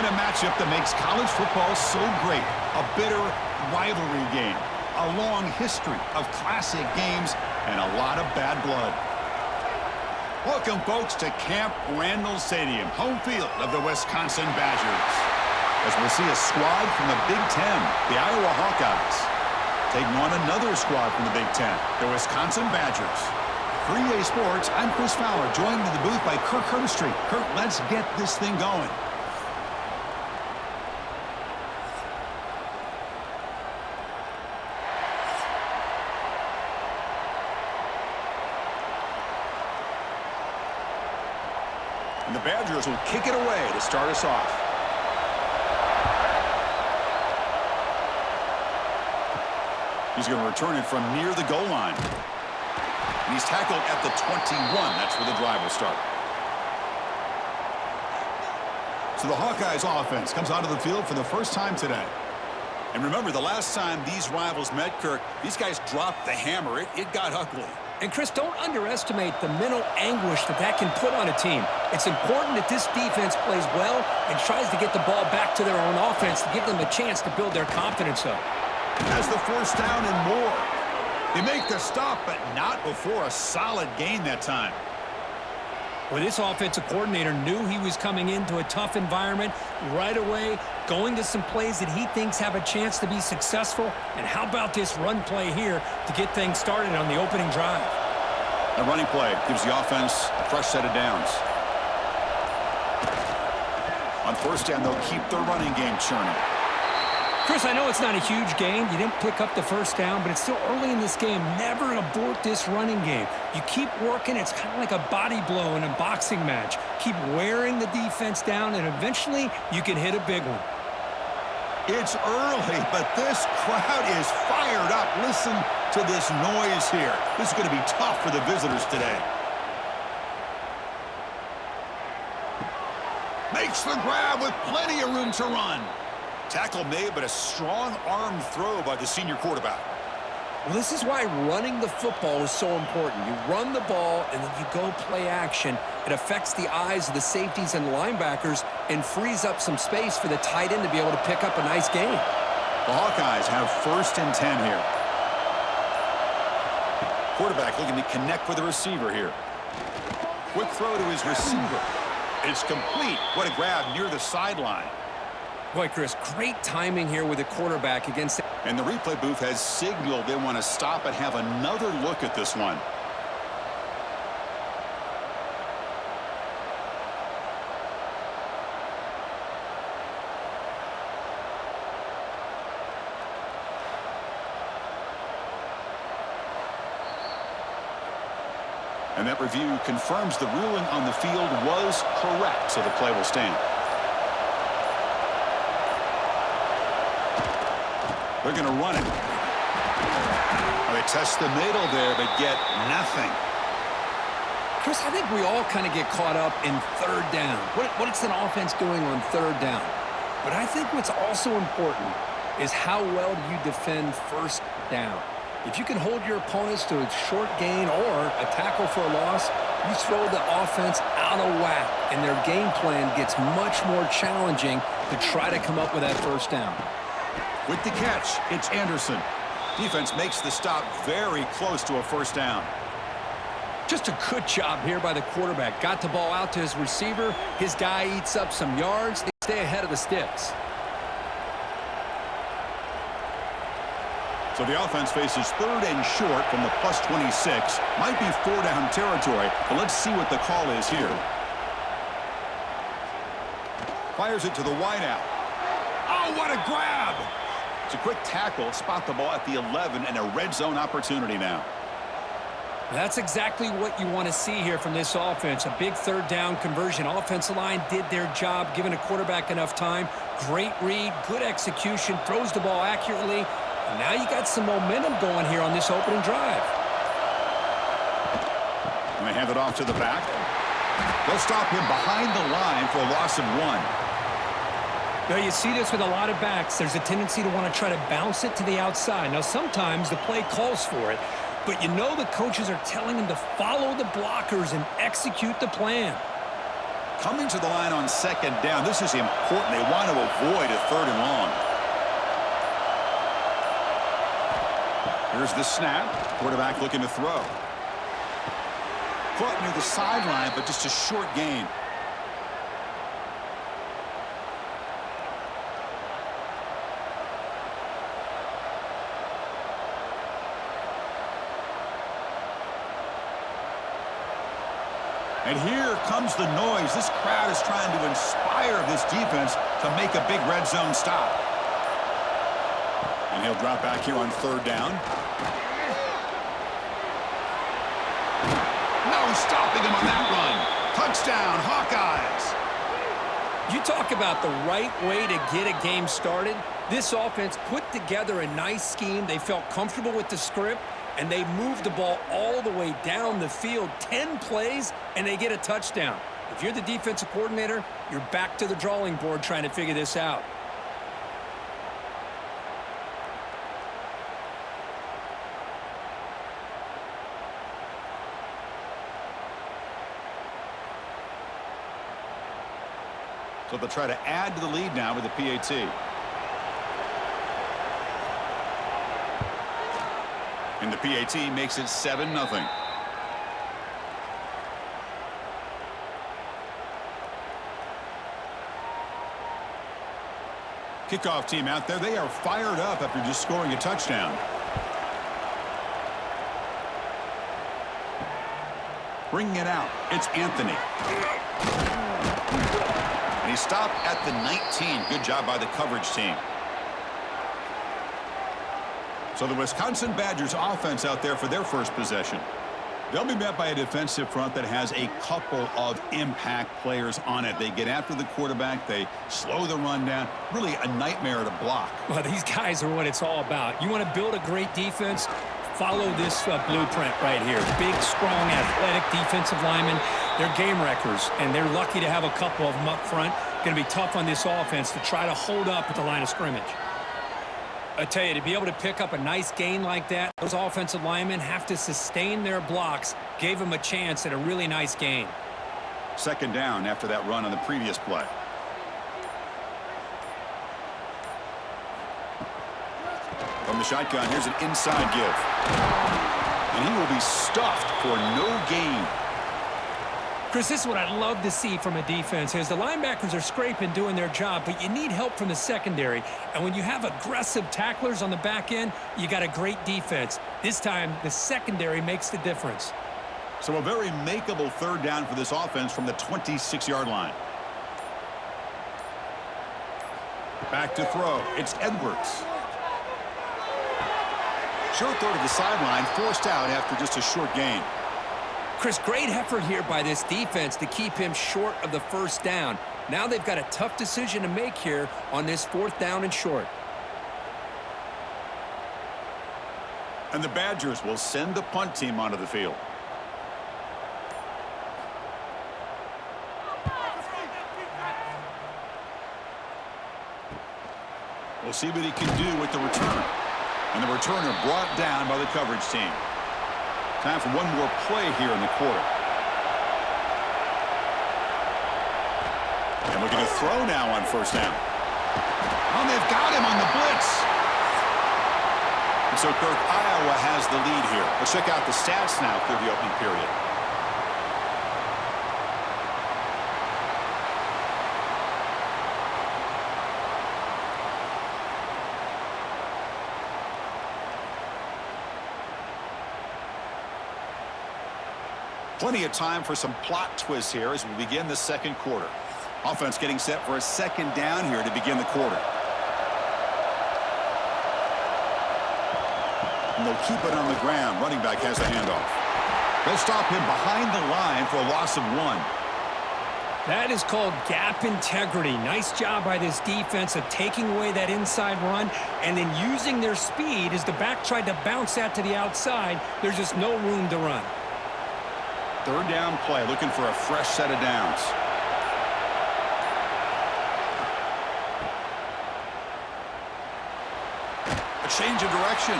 kind of matchup that makes college football so great. A bitter rivalry game, a long history of classic games, and a lot of bad blood. Welcome, folks, to Camp Randall Stadium, home field of the Wisconsin Badgers. As we'll see a squad from the Big Ten, the Iowa Hawkeyes, taking on another squad from the Big Ten, the Wisconsin Badgers. For EA Sports, I'm Chris Fowler, joined in the booth by Kirk Herbstreit. Kirk, let's get this thing going. And the Badgers will kick it away to start us off. He's going to return it from near the goal line. And he's tackled at the 21. That's where the drive will start. So the Hawkeyes offense comes onto the field for the first time today. And remember, the last time these rivals met, Kirk, these guys dropped the hammer. It got ugly. And, Chris, don't underestimate the mental anguish that can put on a team. It's important that this defense plays well and tries to get the ball back to their own offense to give them a chance to build their confidence up. Has the first down and more. They make the stop, but not before a solid gain that time. Well, this offensive coordinator knew he was coming into a tough environment right away, going to some plays that he thinks have a chance to be successful. And how about this run play here to get things started on the opening drive? A running play gives the offense a fresh set of downs. On first down, they'll keep their running game churning. Chris, I know it's not a huge gain. You didn't pick up the first down, but it's still early in this game. Never abort this running game. You keep working. It's kind of like a body blow in a boxing match. Keep wearing the defense down, and eventually you can hit a big one. It's early, but this crowd is fired up. Listen to this noise here. This is going to be tough for the visitors today. Makes the grab with plenty of room to run. Tackle made, but a strong arm throw by the senior quarterback. Well, this is why running the football is so important. You run the ball, and then you go play action. It affects the eyes of the safeties and linebackers and frees up some space for the tight end to be able to pick up a nice gain. The Hawkeyes have 1st and 10 here. Quarterback looking to connect with the receiver here. Quick throw to his receiver. It's complete. What a grab near the sideline. Boy, Chris, great timing here with the quarterback against... And the replay booth has signaled they want to stop and have another look at this one. And that review confirms the ruling on the field was correct, so the play will stand. They're going to run it. They test the middle there, but get nothing. Chris, I think we all kind of get caught up in third down. What is an offense doing on third down? But I think what's also important is how well do you defend first down. If you can hold your opponents to a short gain or a tackle for a loss, you throw the offense out of whack, and their game plan gets much more challenging to try to come up with that first down. With the catch, it's Anderson. Defense makes the stop very close to a first down. Just a good job here by the quarterback. Got the ball out to his receiver. His guy eats up some yards. They stay ahead of the sticks. So the offense faces 3rd and short from the +26. Might be 4-down territory, but let's see what the call is here. Fires it to the wideout. Oh, what a grab! It's a quick tackle, spot the ball at the 11, and a red zone opportunity now. That's exactly what you want to see here from this offense. A big third down conversion. Offensive line did their job, giving a quarterback enough time. Great read, good execution, throws the ball accurately. And now you got some momentum going here on this opening drive. And they hand it off to the back. They'll stop him behind the line for a loss of 1. Now, you see this with a lot of backs. There's a tendency to want to try to bounce it to the outside. Now, sometimes the play calls for it, but you know the coaches are telling them to follow the blockers and execute the plan. Coming to the line on second down. This is important. They want to avoid a 3rd and long. Here's the snap. Quarterback looking to throw. Caught near the sideline, but just a short gain. And here comes the noise. This crowd is trying to inspire this defense to make a big red zone stop. And he'll drop back here on 3rd down. No stopping him on that run. Touchdown, Hawkeyes. You talk about the right way to get a game started. This offense put together a nice scheme. They felt comfortable with the script, and they moved the ball all the way down the field, 10 plays, and they get a touchdown. If you're the defensive coordinator, you're back to the drawing board trying to figure this out. So they'll try to add to the lead now with the PAT. And the PAT makes it 7-0. Kickoff team out there. They are fired up after just scoring a touchdown. Bringing it out. It's Anthony. And he stopped at the 19. Good job by the coverage team. So the Wisconsin Badgers offense out there for their first possession. They'll be met by a defensive front that has a couple of impact players on it. They get after the quarterback. They slow the run down. Really a nightmare to block. Well, these guys are what it's all about. You want to build a great defense? Follow this blueprint right here. Big, strong, athletic defensive linemen. They're game wreckers, and they're lucky to have a couple of them up front. Going to be tough on this offense to try to hold up at the line of scrimmage. I tell you, to be able to pick up a nice gain like that, those offensive linemen have to sustain their blocks. Gave them a chance at a really nice gain. 2nd down after that run on the previous play. From the shotgun, here's an inside give. And he will be stuffed for no gain. Chris, this is what I'd love to see from a defense is the linebackers are scraping, doing their job, but you need help from the secondary. And when you have aggressive tacklers on the back end, you got a great defense. This time, the secondary makes the difference. So a very makeable 3rd down for this offense from the 26-yard line. Back to throw. It's Edwards. Short throw to the sideline, forced out after just a short gain. Chris, great effort here by this defense to keep him short of the 1st down. Now they've got a tough decision to make here on this 4th down and short. And the Badgers will send the punt team onto the field. We'll see what he can do with the return. And the returner brought down by the coverage team. Time for one more play here in the quarter. And looking to throw now on 1st down. Oh, they've got him on the blitz. And so, Kirk, Iowa has the lead here. Let's check out the stats now through the opening period. Plenty of time for some plot twists here as we begin the 2nd quarter. Offense getting set for a 2nd down here to begin the quarter. And they'll keep it on the ground. Running back has the handoff. They'll stop him behind the line for a loss of 1. That is called gap integrity. Nice job by this defense of taking away that inside run and then using their speed as the back tried to bounce that to the outside. There's just no room to run. 3rd down play, looking for a fresh set of downs. A change of direction.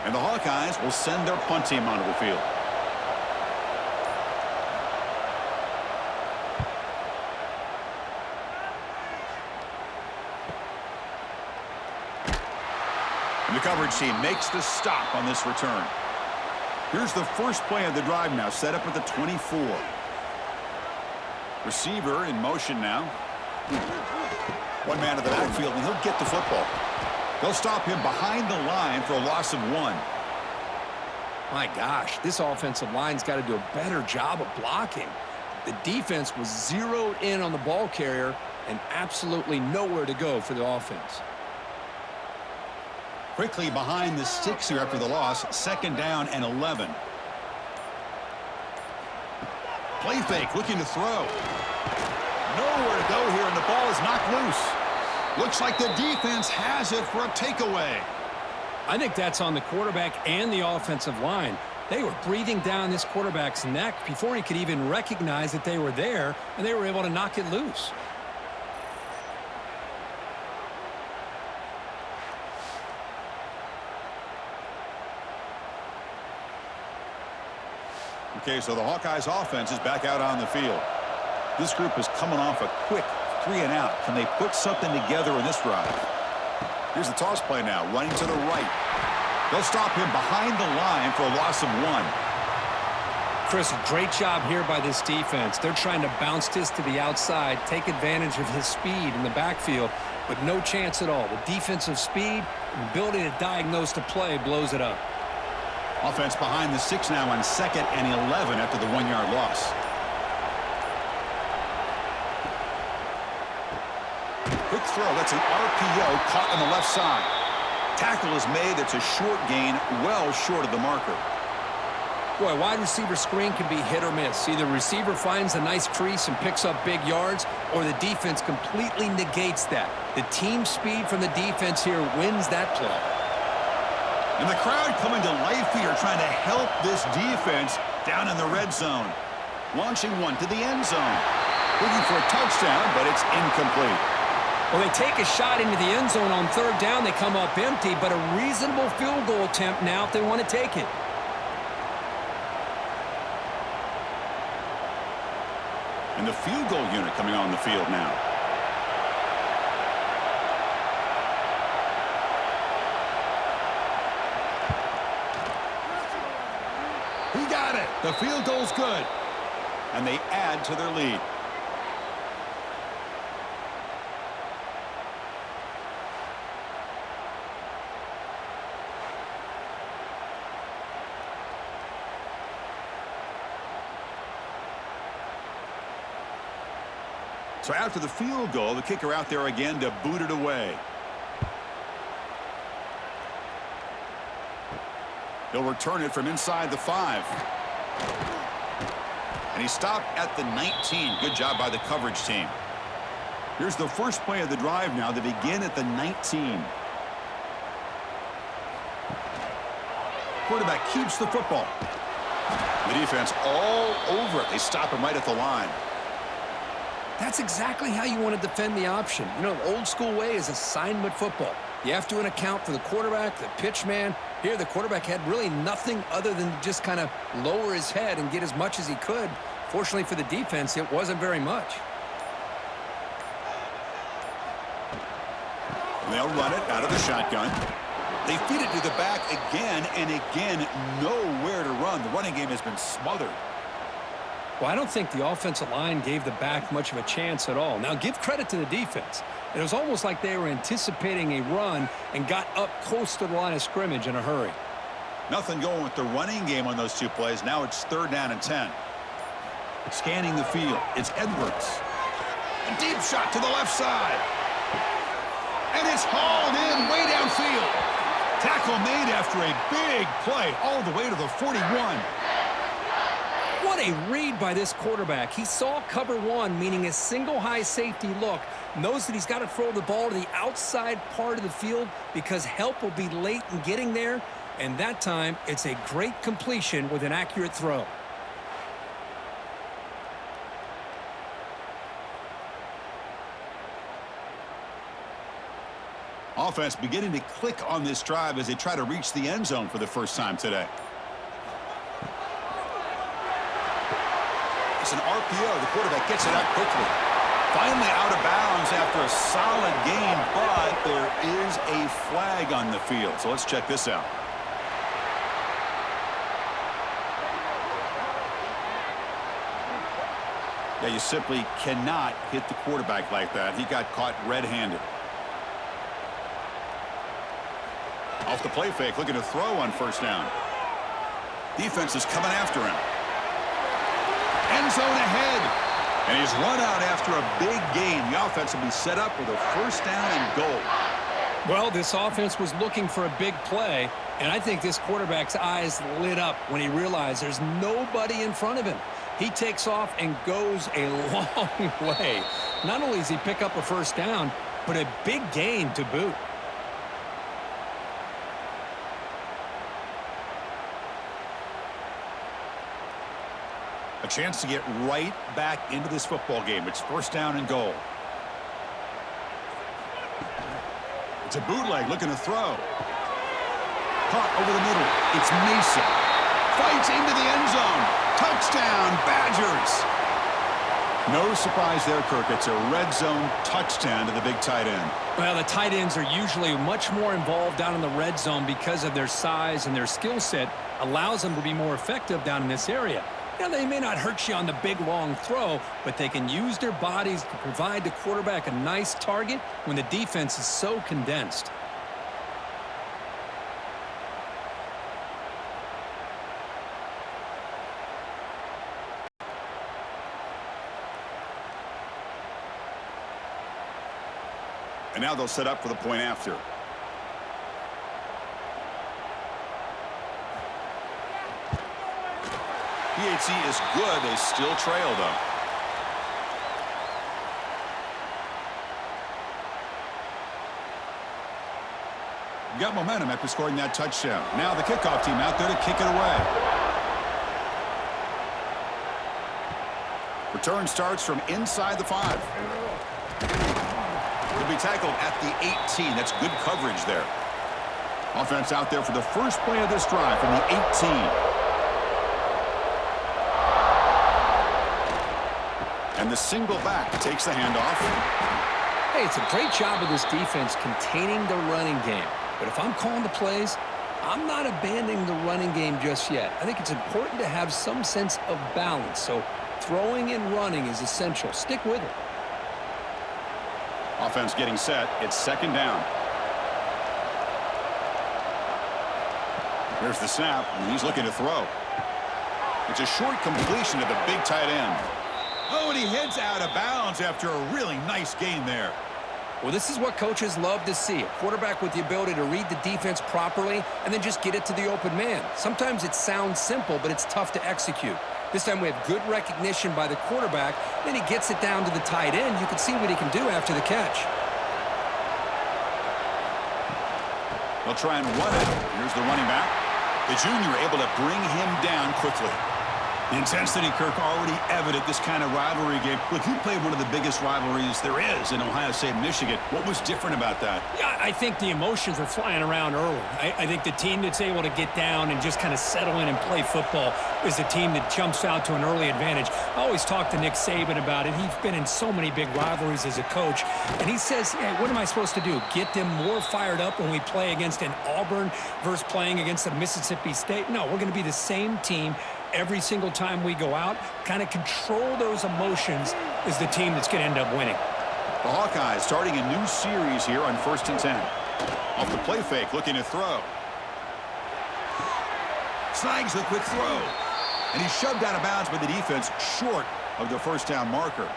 And the Hawkeyes will send their punt team onto the field. And the coverage team makes the stop on this return. Here's the first play of the drive now, set up at the 24. Receiver in motion now. One man to the backfield, and he'll get the football. They'll stop him behind the line for a loss of 1. My gosh, this offensive line's got to do a better job of blocking. The defense was zeroed in on the ball carrier and absolutely nowhere to go for the offense. Quickly behind the sticks here after the loss, 2nd down and 11. Play fake, looking to throw. Nowhere to go here, and the ball is knocked loose. Looks like the defense has it for a takeaway. I think that's on the quarterback and the offensive line. They were breathing down this quarterback's neck before he could even recognize that they were there, and they were able to knock it loose. Okay, so the Hawkeyes offense is back out on the field. This group is coming off a quick 3 and out. Can they put something together in this drive? Here's the toss play now, running to the right. They'll stop him behind the line for a loss of 1. Chris, a great job here by this defense. They're trying to bounce this to the outside, take advantage of his speed in the backfield, but no chance at all. The defensive speed and ability to diagnose the play blows it up. Offense behind the 6 now on 2nd and 11 after the 1-yard loss. Quick throw. That's an RPO caught on the left side. Tackle is made. It's a short gain, well short of the marker. Boy, wide receiver screen can be hit or miss. Either receiver finds a nice crease and picks up big yards, or the defense completely negates that. The team speed from the defense here wins that play. And the crowd coming to life here, trying to help this defense down in the red zone. Launching one to the end zone. Looking for a touchdown, but it's incomplete. Well, they take a shot into the end zone on 3rd down. They come up empty, but a reasonable field goal attempt now if they want to take it. And the field goal unit coming on the field now. He got it. The field goal's good. And they add to their lead. So after the field goal, the kicker out there again to boot it away. He'll return it from inside the 5. And he stopped at the 19. Good job by the coverage team. Here's the first play of the drive now. They begin at the 19. Quarterback keeps the football. The defense all over it. They stop him right at the line. That's exactly how you want to defend the option. You know, the old school way is assignment football. You have to account for the quarterback, the pitch man. Here, the quarterback had really nothing other than just kind of lower his head and get as much as he could. Fortunately for the defense, it wasn't very much. They'll run it out of the shotgun. They feed it to the back again and again. Nowhere to run. The running game has been smothered. Well, I don't think the offensive line gave the back much of a chance at all. Now, give credit to the defense. It was almost like they were anticipating a run and got up close to the line of scrimmage in a hurry. Nothing going with the running game on those 2 plays. Now it's 3rd down and 10. Scanning the field. It's Edwards. A deep shot to the left side. And it's hauled in way downfield. Tackle made after a big play all the way to the 41. What a read by this quarterback. He saw cover 1, meaning a single high safety look, knows that he's got to throw the ball to the outside part of the field because help will be late in getting there, and that time it's a great completion with an accurate throw. Offense beginning to click on this drive as they try to reach the end zone for the first time today. It's an RPO. The quarterback gets it out quickly. Finally out of bounds after a solid gain, but there is a flag on the field. So let's check this out. Yeah, you simply cannot hit the quarterback like that. He got caught red-handed. Off the play fake, looking to throw on first down. Defense is coming after him. End zone ahead. And he's run out after a big gain. The offense will be set up with a first down and goal. Well, this offense was looking for a big play, and I think this quarterback's eyes lit up when he realized there's nobody in front of him. He takes off and goes a long way. Not only does he pick up a first down, but a big gain to boot. A chance to get right back into this football game. It's first down and goal. It's a bootleg looking to throw. Caught over the middle. It's Mason. Fights into the end zone. Touchdown, Badgers. No surprise there, Kirk. It's a red zone touchdown to the big tight end. Well, the tight ends are usually much more involved down in the red zone because of their size and their skill set allows them to be more effective down in this area. Now, they may not hurt you on the big, long throw, but they can use their bodies to provide the quarterback a nice target when the defense is so condensed. And now they'll set up for the point after. PHC is good. They still trail, though. Got momentum after scoring that touchdown. Now the kickoff team out there to kick it away. Return starts from inside the 5. He'll be tackled at the 18. That's good coverage there. Offense out there for the first play of this drive from the 18. And the single back takes the handoff. Hey, it's a great job of this defense containing the running game. But if I'm calling the plays, I'm not abandoning the running game just yet. I think it's important to have some sense of balance. So throwing and running is essential. Stick with it. Offense getting set. It's second down. Here's the snap, and he's looking to throw. It's a short completion to the big tight end. Oh, and he heads out of bounds after a really nice gain there. Well, this is what coaches love to see. A quarterback with the ability to read the defense properly and then just get it to the open man. Sometimes it sounds simple, but it's tough to execute. This time we have good recognition by the quarterback. Then he gets it down to the tight end. You can see what he can do after the catch. They'll try and run it. Here's the running back. The junior able to bring him down quickly. The intensity, Kirk, already evident this kind of rivalry game. Look, you played one of the biggest rivalries there is in Ohio State and Michigan. What was different about that? Yeah, I think the emotions were flying around early. I think the team that's able to get down and just kind of settle in and play football is the team that jumps out to an early advantage. I always talk to Nick Saban about it. He's been in so many big rivalries as a coach. And he says, hey, what am I supposed to do? Get them more fired up when we play against an Auburn versus playing against a Mississippi State? No, we're going to be the same team every single time we go out. Kind of control those emotions is the team that's going to end up winning. The Hawkeyes starting a new series here on 1st and 10. Off the play fake, looking to throw. Snags the quick throw. And he's shoved out of bounds by the defense short of the first down marker.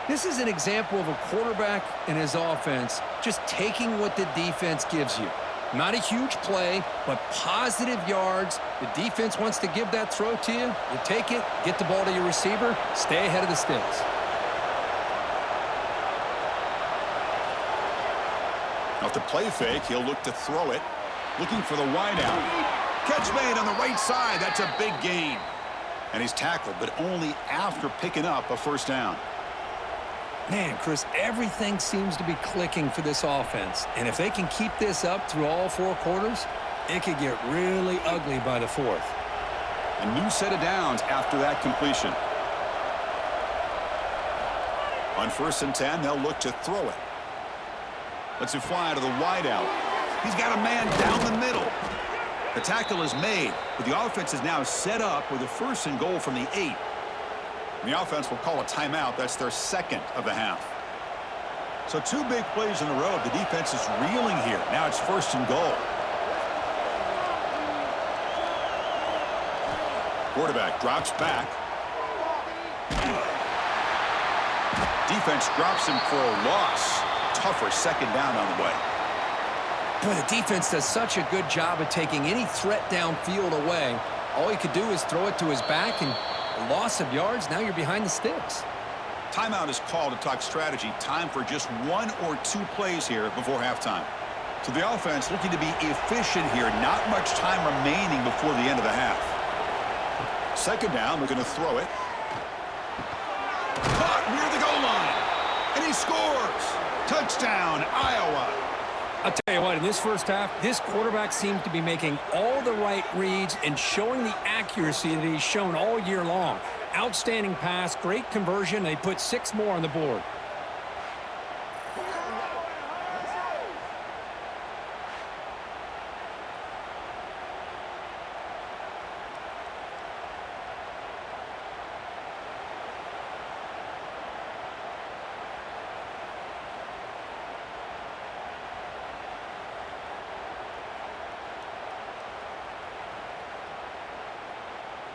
This is an example of a quarterback and his offense just taking what the defense gives you. Not a huge play, but positive yards. The defense wants to give that throw to you. You take it, get the ball to your receiver, stay ahead of the sticks. Off the play fake, he'll look to throw it. Looking for the wideout. Catch made on the right side. That's a big gain. And he's tackled, but only after picking up a first down. Man, Chris, everything seems to be clicking for this offense. And if they can keep this up through all 4 quarters, it could get really ugly by the 4th. A new set of downs after that completion. On 1st and 10, they'll look to throw it. Lets it fly to the wideout. He's got a man down the middle. The tackle is made, but the offense is now set up with a 1st and goal from the 8. And the offense will call a timeout. That's their 2nd of the half. So 2 big plays in a row. The defense is reeling here. Now it's 1st and goal. Quarterback drops back. Defense drops him for a loss. Tougher 2nd down on the way. Boy, the defense does such a good job of taking any threat downfield away. All he could do is throw it to his back, and a loss of yards, now you're behind the sticks. Timeout is called to talk strategy. Time for just 1 or 2 plays here before halftime. So the offense looking to be efficient here. Not much time remaining before the end of the half. 2nd down, they're going to throw it. Caught near the goal line. And he scores. Touchdown, Iowa. I'll tell you what, in this first half, this quarterback seems to be making all the right reads and showing the accuracy that he's shown all year long. Outstanding pass, great conversion. They put 6 more on the board.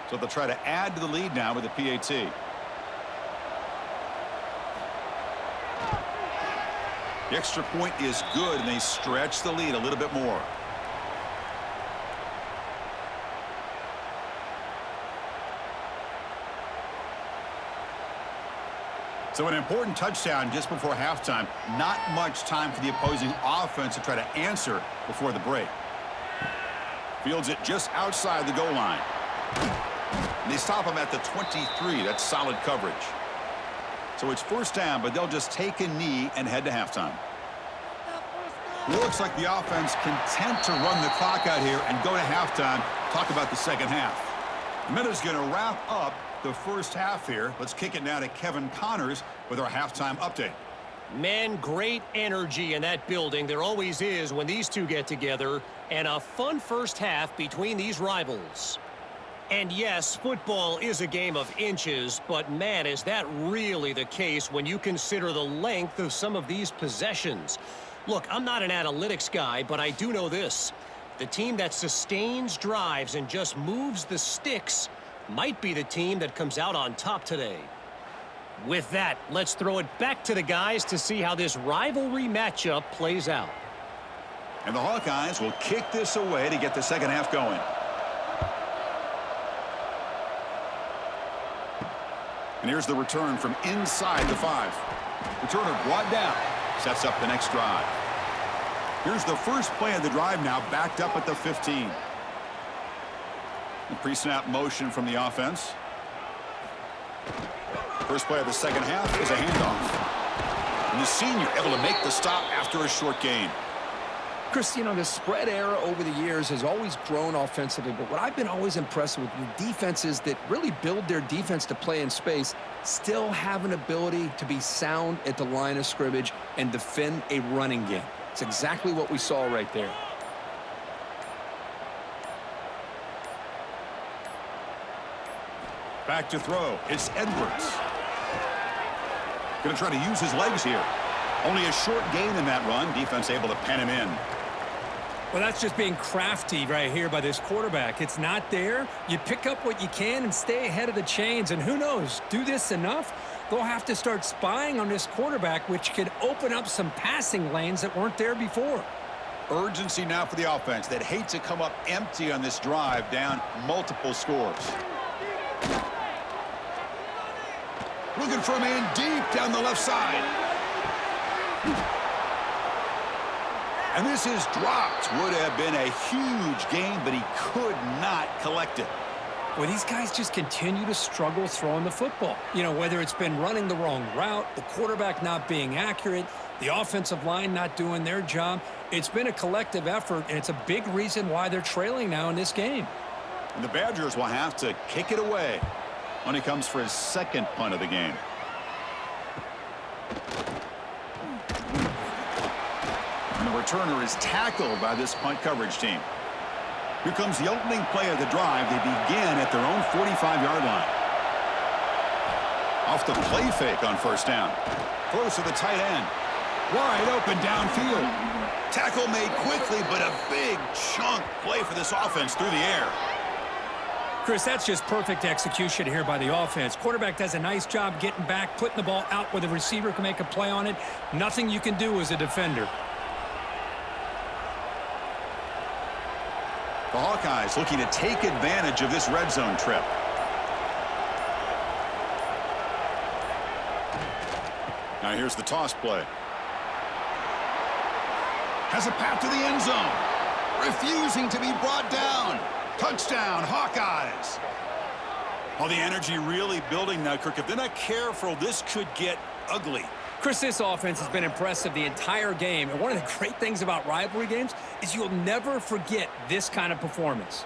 So they'll try to add to the lead now with the PAT. The extra point is good, and they stretch the lead a little bit more. So an important touchdown just before halftime. Not much time for the opposing offense to try to answer before the break. Fields it just outside the goal line. And they stop him at the 23. That's solid coverage. So it's 1st down, but they'll just take a knee and head to halftime. Looks like the offense content to run the clock out here and go to halftime. Talk about the 2nd half. The minute's going to wrap up the first half here. Let's kick it now to Kevin Connors with our halftime update. Man, great energy in that building. There always is when these two get together. And a fun first half between these rivals. And yes, football is a game of inches, but man, is that really the case when you consider the length of some of these possessions. Look, I'm not an analytics guy, but I do know this. The team that sustains drives and just moves the sticks might be the team that comes out on top today. With that, let's throw it back to the guys to see how this rivalry matchup plays out. And the Hawkeyes will kick this away to get the 2nd half going. And here's the return from inside the 5. Returner brought down. Sets up the next drive. Here's the first play of the drive now, backed up at the 15. The pre-snap motion from the offense. First play of the 2nd half is a handoff. And the senior able to make the stop after a short gain. Chris, you know, the spread era over the years has always grown offensively, but what I've been always impressed with defenses that really build their defense to play in space still have an ability to be sound at the line of scrimmage and defend a running game. It's exactly what we saw right there. Back to throw. It's Edwards. Going to try to use his legs here. Only a short gain in that run. Defense able to pen him in. Well, that's just being crafty right here by this quarterback. It's not there. You pick up what you can and stay ahead of the chains. And who knows, do this enough, they'll have to start spying on this quarterback, which could open up some passing lanes that weren't there before. Urgency now for the offense that hate to come up empty on this drive, down multiple scores. Looking for a man deep down the left side. And this is dropped. Would have been a huge gain, but he could not collect it. Well, these guys just continue to struggle throwing the football. You know, whether it's been running the wrong route, the quarterback not being accurate, the offensive line not doing their job. It's been a collective effort, and it's a big reason why they're trailing now in this game. And the Badgers will have to kick it away when he comes for his second punt of the game. And the returner is tackled by this punt coverage team. Here comes the opening play of the drive. They begin at their own 45-yard line. Off the play fake on first down. Throws to the tight end. Wide open downfield. Tackle made quickly, but a big chunk play for this offense through the air. Chris, that's just perfect execution here by the offense. Quarterback does a nice job getting back, putting the ball out where the receiver can make a play on it. Nothing you can do as a defender. The Hawkeyes looking to take advantage of this red zone trip. Now here's the toss play. Has a path to the end zone. Refusing to be brought down. Touchdown, Hawkeyes. Well, the energy really building now, Kirk. If they're not careful, this could get ugly. Chris, this offense has been impressive the entire game. And one of the great things about rivalry games is you'll never forget this kind of performance.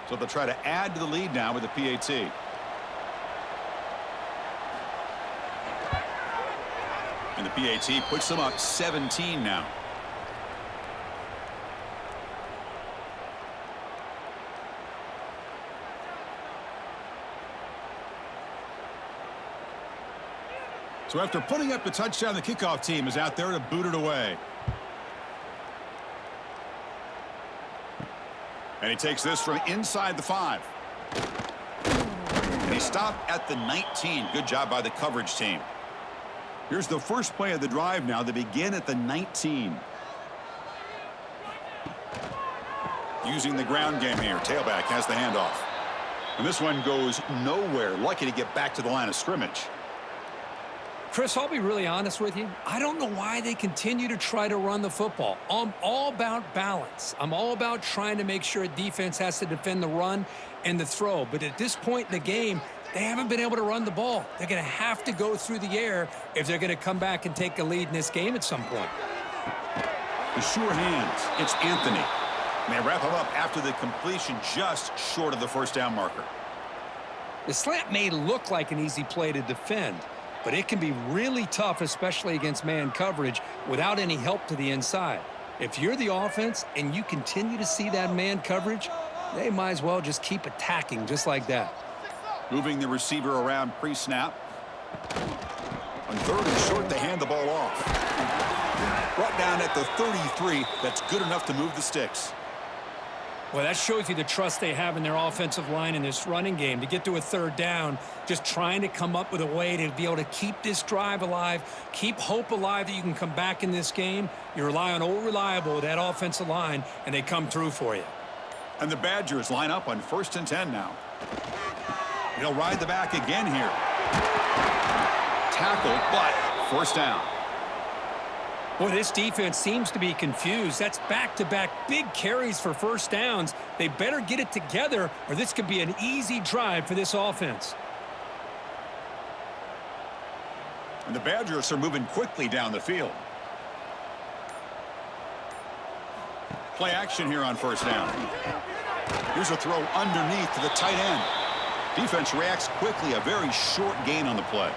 So they'll try to add to the lead now with the PAT. And the PAT puts them up 17 now. So after putting up the touchdown, the kickoff team is out there to boot it away. And he takes this from inside the 5. And he stopped at the 19. Good job by the coverage team. Here's the first play of the drive now. They begin at the 19. Using the ground game here. Tailback has the handoff. And this one goes nowhere. Lucky to get back to the line of scrimmage. Chris, I'll be really honest with you. I don't know why they continue to try to run the football. I'm all about balance. I'm all about trying to make sure a defense has to defend the run and the throw. But at this point in the game, they haven't been able to run the ball. They're going to have to go through the air if they're going to come back and take a lead in this game at some point. The sure hands. It's Anthony. And they wrap him up after the completion just short of the first down marker. The slant may look like an easy play to defend, but it can be really tough, especially against man coverage, without any help to the inside. If you're the offense and you continue to see that man coverage, they might as well just keep attacking just like that. Moving the receiver around pre-snap. On third and short, they hand the ball off. Brought down at the 33. That's good enough to move the sticks. Well, that shows you the trust they have in their offensive line in this running game to get to a third down, just trying to come up with a way to be able to keep this drive alive, keep hope alive that you can come back in this game. You rely on old reliable with that offensive line, and they come through for you. And the Badgers line up on 1st and 10 now. He'll ride the back again here. Tackle, but first down. Boy, this defense seems to be confused. That's back-to-back big carries for first downs. They better get it together, or this could be an easy drive for this offense. And the Badgers are moving quickly down the field. Play action here on first down. Here's a throw underneath to the tight end. Defense reacts quickly. A very short gain on the play.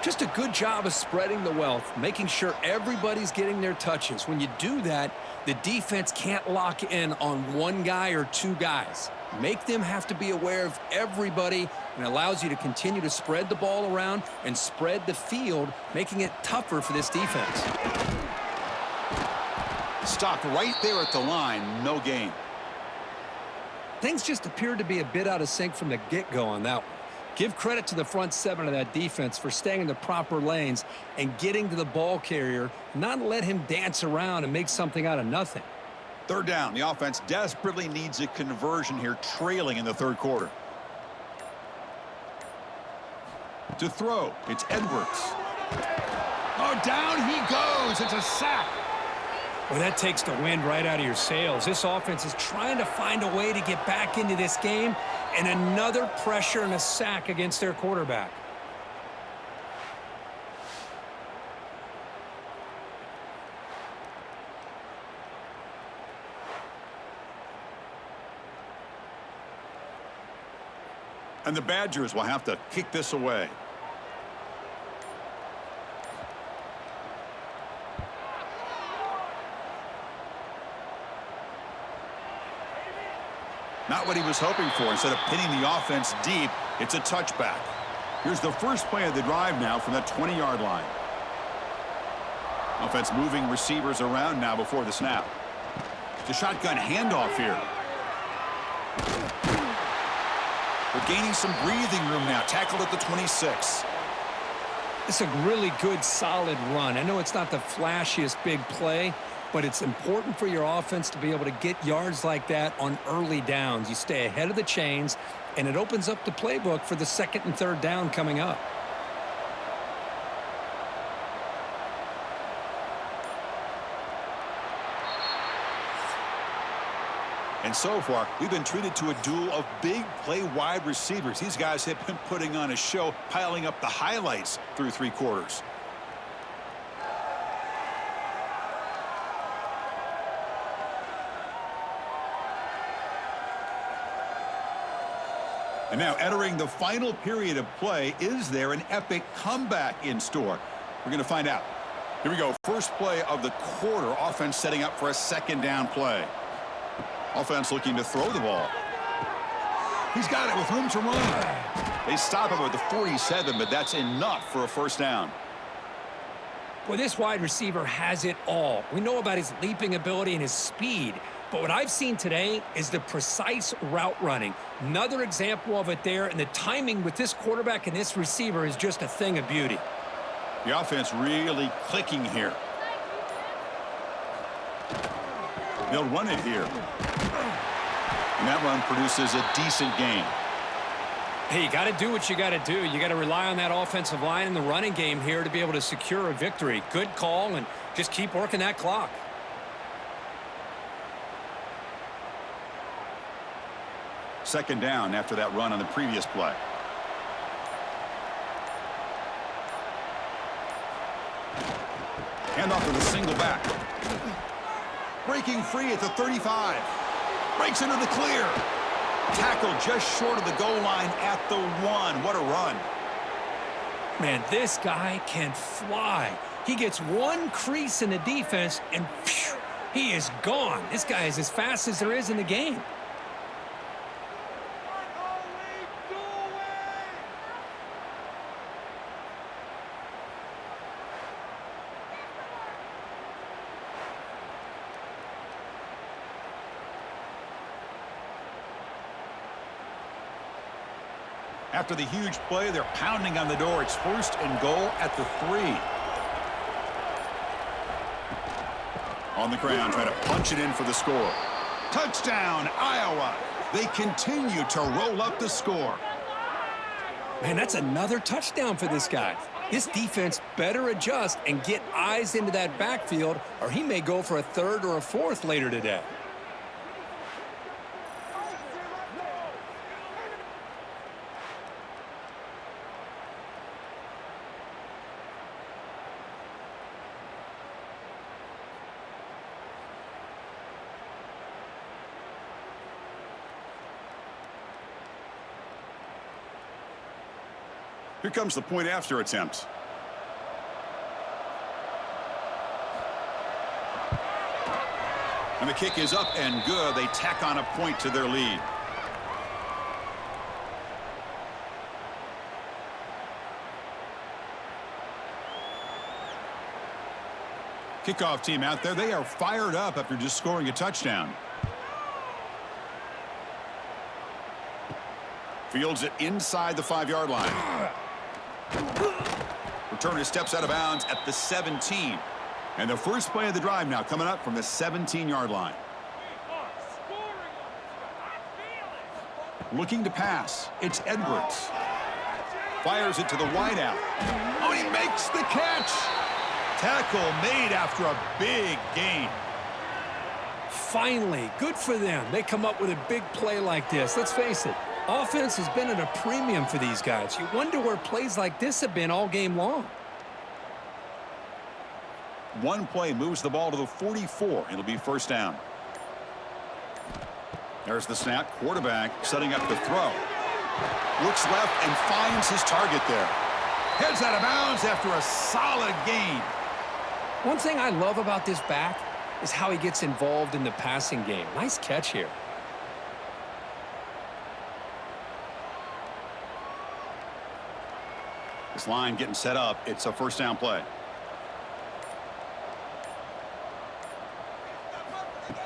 Just a good job of spreading the wealth, making sure everybody's getting their touches. When you do that, the defense can't lock in on one guy or two guys. Make them have to be aware of everybody, and allows you to continue to spread the ball around and spread the field, making it tougher for this defense. Stopped right there at the line. No gain. Things just appeared to be a bit out of sync from the get-go on that one. Give credit to the front seven of that defense for staying in the proper lanes and getting to the ball carrier, not let him dance around and make something out of nothing. Third down. The offense desperately needs a conversion here, trailing in the third quarter. To throw, it's Edwards. Oh, down he goes. It's a sack. Well, that takes the wind right out of your sails. This offense is trying to find a way to get back into this game, and another pressure and a sack against their quarterback. And the Badgers will have to kick this away. Not what he was hoping for. Instead of pinning the offense deep, it's a touchback. Here's the first play of the drive now from the 20-yard line. Offense moving receivers around now before the snap. It's a shotgun handoff here. We're gaining some breathing room now. Tackled at the 26. It's a really good, solid run. I know it's not the flashiest big play, but it's important for your offense to be able to get yards like that on early downs. You stay ahead of the chains, and it opens up the playbook for the second and third down coming up. And so far, we've been treated to a duel of big play wide receivers. These guys have been putting on a show, piling up the highlights through three quarters. And now entering the final period of play, is there an epic comeback in store? We're going to find out. Here we go. First play of the quarter. Offense setting up for a second down play. Offense looking to throw the ball. He's got it with room to run. They stop him at the 47, but that's enough for a first down. Well, this wide receiver has it all. We know about his leaping ability and his speed, but what I've seen today is the precise route running. Another example of it there, and the timing with this quarterback and this receiver is just a thing of beauty. The offense really clicking here. They'll run it here. And that run produces a decent gain. Hey, you got to do what you got to do. You got to rely on that offensive line in the running game here to be able to secure a victory. Good call, and just keep working that clock. Second down after that run on the previous play. Handoff to the single back. Breaking free at the 35. Breaks into the clear. Tackled just short of the goal line at the 1. What a run. Man, this guy can fly. He gets one crease in the defense, and phew, he is gone. This guy is as fast as there is in the game. After the huge play, they're pounding on the door. It's first and goal at the 3. On the ground, trying to punch it in for the score. Touchdown, Iowa. They continue to roll up the score. Man, that's another touchdown for this guy. This defense better adjust and get eyes into that backfield, or he may go for a third or a fourth later today. Here comes the point after attempt. And the kick is up and good. They tack on a point to their lead. Kickoff team out there. They are fired up after just scoring a touchdown. Fields it inside the 5-yard line. Returner steps out of bounds at the 17. And the first play of the drive now coming up from the 17-yard line. Looking to pass. It's Edwards. Fires it to the wideout. Oh, he makes the catch. Tackle made after a big gain. Finally, good for them. They come up with a big play like this. Let's face it, offense has been at a premium for these guys. You wonder where plays like this have been all game long. One play moves the ball to the 44. It'll be first down. There's the snap. Quarterback setting up the throw. Looks left and finds his target there. Heads out of bounds after a solid gain. One thing I love about this back is how he gets involved in the passing game. Nice catch here. This line getting set up. It's a first down play.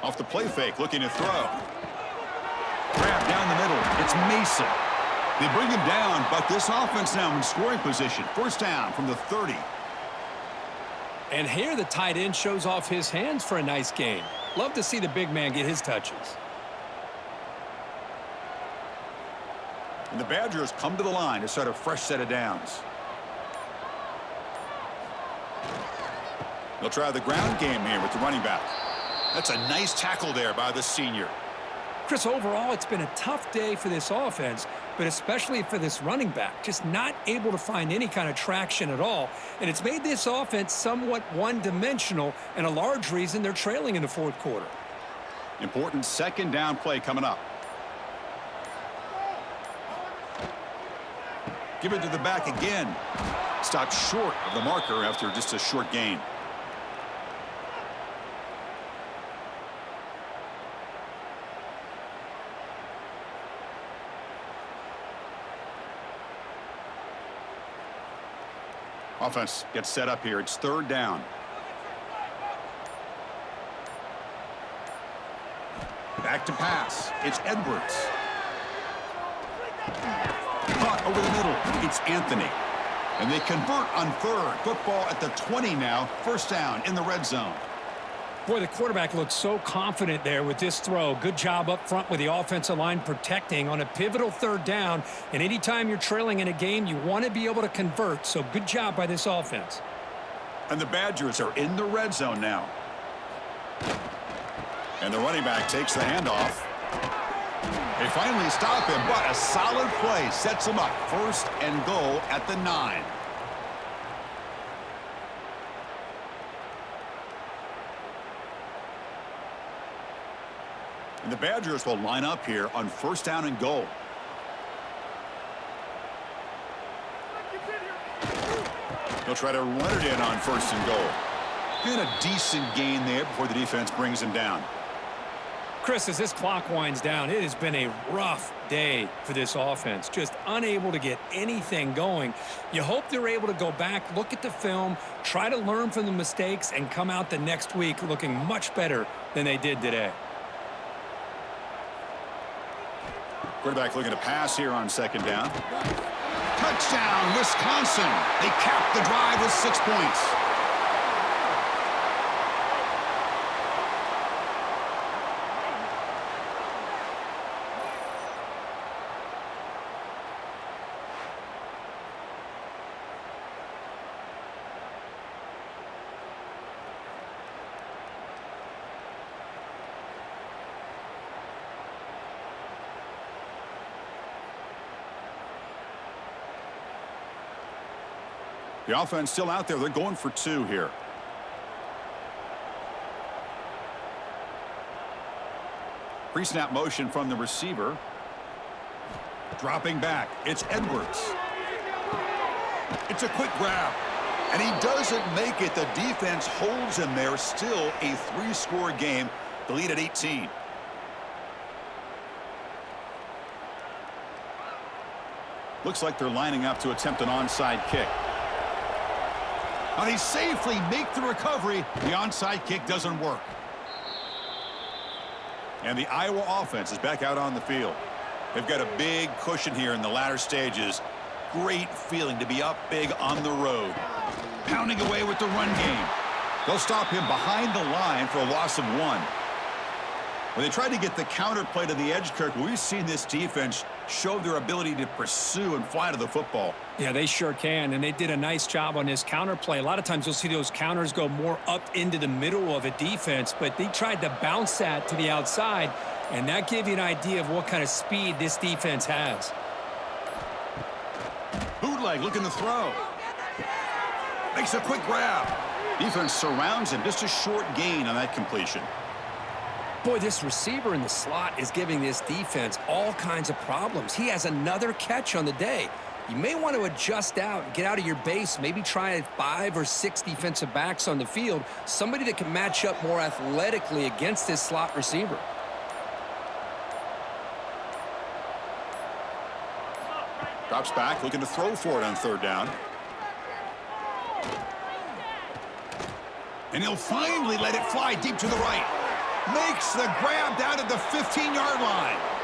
Off the play fake, looking to throw. Grab down the middle. It's Mason. They bring him down, but this offense now in scoring position. First down from the 30. And here the tight end shows off his hands for a nice gain. Love to see the big man get his touches. And the Badgers come to the line to start a fresh set of downs. They'll try the ground game here with the running back. That's a nice tackle there by the senior. Chris, overall, it's been a tough day for this offense, but especially for this running back. Just not able to find any kind of traction at all. And it's made this offense somewhat one-dimensional, and a large reason they're trailing in the fourth quarter. Important second down play coming up. Give it to the back again. Stopped short of the marker after just a short gain. Offense gets set up here. It's third down. Back to pass. It's Edwards. Caught over the middle. It's Anthony. And they convert on third. Football at the 20 now. First down in the red zone. Boy, the quarterback looks so confident there with this throw. Good job up front with the offensive line protecting on a pivotal third down. And anytime you're trailing in a game, you want to be able to convert. So good job by this offense. And the Badgers are in the red zone now. And the running back takes the handoff. They finally stop him, but a solid play sets him up. First and goal at the 9. And the Badgers will line up here on first down and goal. They'll try to run it in on first and goal. And a decent gain there before the defense brings him down. Chris, as this clock winds down, it has been a rough day for this offense. Just unable to get anything going. You hope they're able to go back, look at the film, try to learn from the mistakes, and come out the next week looking much better than they did today. Quarterback looking to pass here on second down. Touchdown, Wisconsin. They cap the drive with 6 points. The offense still out there. They're going for 2 here. Pre-snap motion from the receiver. Dropping back. It's Edwards. It's a quick grab. And he doesn't make it. The defense holds him there. Still a 3-score game. The lead at 18. Looks like they're lining up to attempt an onside kick. And they safely make the recovery. The onside kick doesn't work. And the Iowa offense is back out on the field. They've got a big cushion here in the latter stages. Great feeling to be up big on the road. Pounding away with the run game. They'll stop him behind the line for a loss of 1. When they tried to get the counter play to the edge, Kirk, we've seen this defense show their ability to pursue and fly to the football. Yeah, they sure can, and they did a nice job on this counter play. A lot of times you'll see those counters go more up into the middle of a defense, but they tried to bounce that to the outside, and that gave you an idea of what kind of speed this defense has. Bootleg looking to throw. Makes a quick grab. Defense surrounds him. Just a short gain on that completion. Boy, this receiver in the slot is giving this defense all kinds of problems. He has another catch on the day. You may want to adjust out, get out of your base, maybe try 5 or 6 defensive backs on the field, somebody that can match up more athletically against this slot receiver. Drops back, looking to throw for it on third down. And he'll finally let it fly deep to the right. Makes the grab down at the 15-yard line.